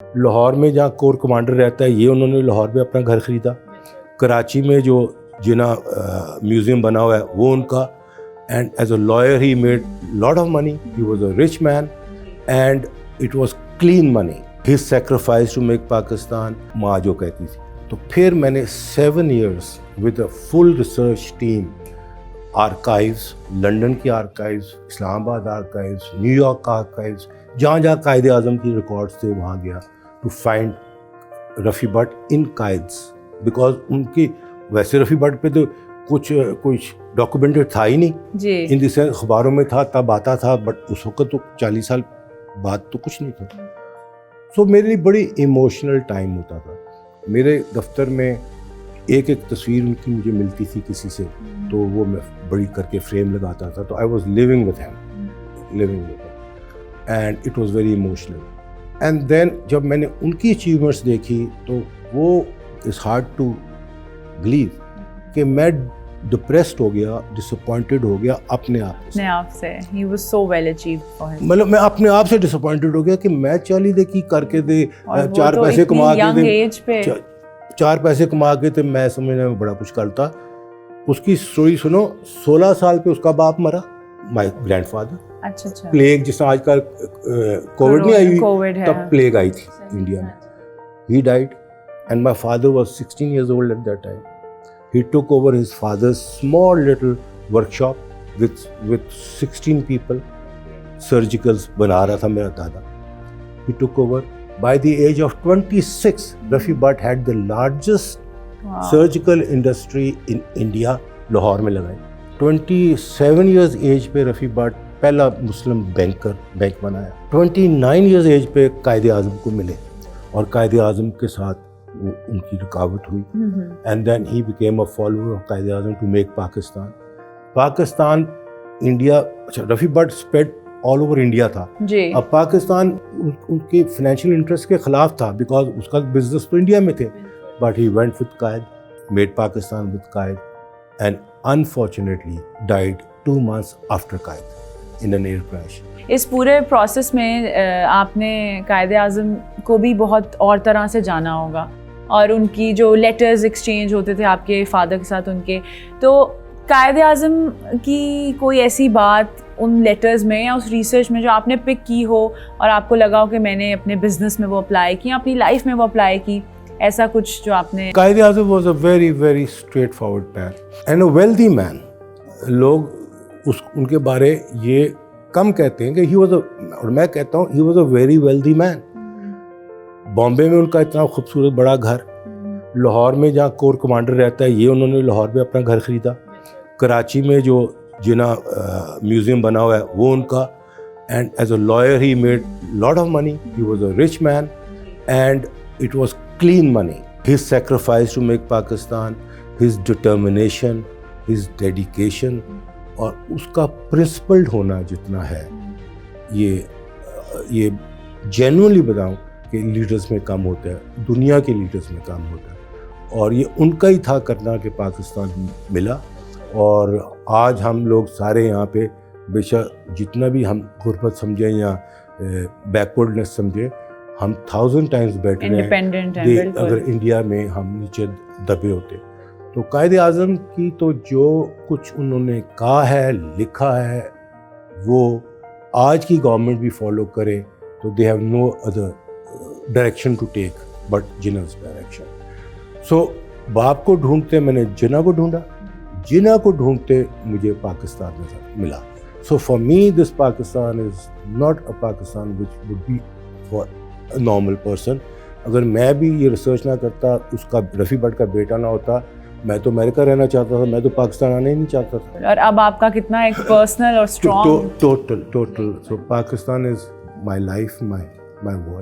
لاہور میں جہاں corps commander رہتا ہے یہ انہوں نے لاہور میں اپنا گھر خریدا. کراچی میں جو جنا میوزیم بنا ہوا ہے وہ ان کا. And as a lawyer he made lot of money. He was a rich man and it was clean money. His sacrifice to make Pakistan, ماں جو کہتی تھی. تو پھر میں نے 7 years with a full research team, archives, London کی archives, Islamabad archives, New York کا آرکائیوز, جہاں جہاں قائد اعظم کی ریکارڈس تھے وہاں گیا to find Rafi Butt in Quaid's. Because ان کی ویسے رفیع بٹ پہ تو کچھ ڈاکومنٹڈ تھا ہی نہیں جی, ان دی سینس اخباروں میں تھا تب آتا تھا, بٹ اس وقت تو 40 سال بعد تو کچھ نہیں تھا. سو میرے لیے بڑی ایموشنل ٹائم ہوتا تھا. میرے دفتر میں ایک تصویر ان کی مجھے ملتی تھی کسی سے, تو وہ میں بڑی کر کے فریم لگاتا تھا. تو I was living with him and it was very emotional. And then جب میں نے ان کی اچیومنٹس دیکھی تو وہ اٹس ہارڈ ٹو بلیو کہ میں ڈپریسڈ ہو گیا, ڈس اپوائنٹڈ ہو گیا اپنے آپ سے. He was so well achieved for him. مطلب میں اپنے آپ سے ڈس اپوائنٹڈ ہو گیا کہ میں چالی دے کی کر کے دے, 4 پیسے کما کے دے, 4 پیسے کما کے تھے, میں سمجھنے میں بڑا کچھ کرتا. اس کی سٹوری سنو, 16 سال پہ اس کا باپ مرا, مائی گرینڈ فادر. اچھا, پلیگ جس طرح آج کل کووڈ نہیں آئی تب پلیگ آئی تھی انڈیا میں. ہی died and my father was 16 years old at that time. He took over his father's small little workshop with 16 people. Surgicals بنا رہا تھا میرا دادا. He took over. By the age of 26, Rafi Bhatt had the largest surgical industry in India. Lahore میں لگائی. 27 years age پہ رفیع بھٹ پہلا مسلم bank بنایا. 29 years age پہ قائد اعظم کو ملے اور قائد اعظم کے ساتھ ان کی رکاوٹ ہوئی. And then he became a follower of Quaid Azam to make Pakistan India. اچھا, Rafi Bhat spread all over India تھا. اب پاکستان ان کے فائنینشیل انٹرسٹ کے خلاف تھا بیکاز اس کا بزنس تو انڈیا میں تھے. But he went with Quaid, made Pakistan with Quaid, and unfortunately died 2 months after Quaid in an year crash. اس پورے پروسیس میں آپ نے قائد اعظم کو بھی بہت اور طرح سے جانا ہوگا, اور ان کی جو لیٹرز ایکسچینج ہوتے تھے آپ کے فادر کے ساتھ ان کے, تو قائد اعظم کی کوئی ایسی بات ان لیٹرز میں یا اس ریسرچ میں جو آپ نے پک کی ہو اور آپ کو لگا ہو کہ میں نے اپنے بزنس میں وہ اپلائی کی, اپنی لائف میں وہ اپلائی کی, ایسا کچھ جو آپ نے؟ Quaid Azam was a very very straightforward man and a wealthy man. لوگ ان کے بارے یہ کم کہتے ہیں کہ ہی واز اے, اور میں کہتا ہوں he was a very wealthy man. Bombay میں ان کا اتنا خوبصورت بڑا گھر, لاہور میں جہاں کور کمانڈر رہتا ہے یہ انہوں نے لاہور میں اپنا گھر خریدا. کراچی میں جو جنا میوزیم بنا ہوا ہے وہ ان کا. And as a lawyer he made lot of money. He was a rich man and it was clean money. His sacrifice to make Pakistan, his determination, his dedication, اور اس کا پرنسپلڈ ہونا جتنا ہے, یہ جینوئنلی بتاؤں کہ لیڈرز میں کم ہوتا ہے, دنیا کے لیڈرز میں کم ہوتا ہے, اور یہ ان کا ہی تھا کرنا کہ پاکستان ملا. اور آج ہم لوگ سارے یہاں پہ بے شک جتنا بھی ہم غربت سمجھیں یا بیکورڈنیس سمجھیں, ہم 1000 times بیٹر ہیں اگر انڈیا میں ہم نیچے دبے ہوتے. تو قائد اعظم کی تو جو کچھ انہوں نے کہا ہے, لکھا ہے, وہ آج کی گورنمنٹ بھی فالو کرے تو they have no other direction to take but Jinnah's direction. So باپ کو ڈھونڈتے میں نے جنا کو ڈھونڈا, جنا کو ڈھونڈتے مجھے پاکستان میں ملا. So for me this Pakistan is not a Pakistan which would be for a normal person. اگر میں بھی یہ ریسرچ نہ کرتا, اس کا رفیع بھٹ کا بیٹا نہ ہوتا, میں تو امریکہ رہنا چاہتا تھا, میں تو پاکستان آنا ہی نہیں چاہتا تھا. اور اب آپ کا کتنا ایک پرسنل اور strong total. So Pakistan is my life, my world.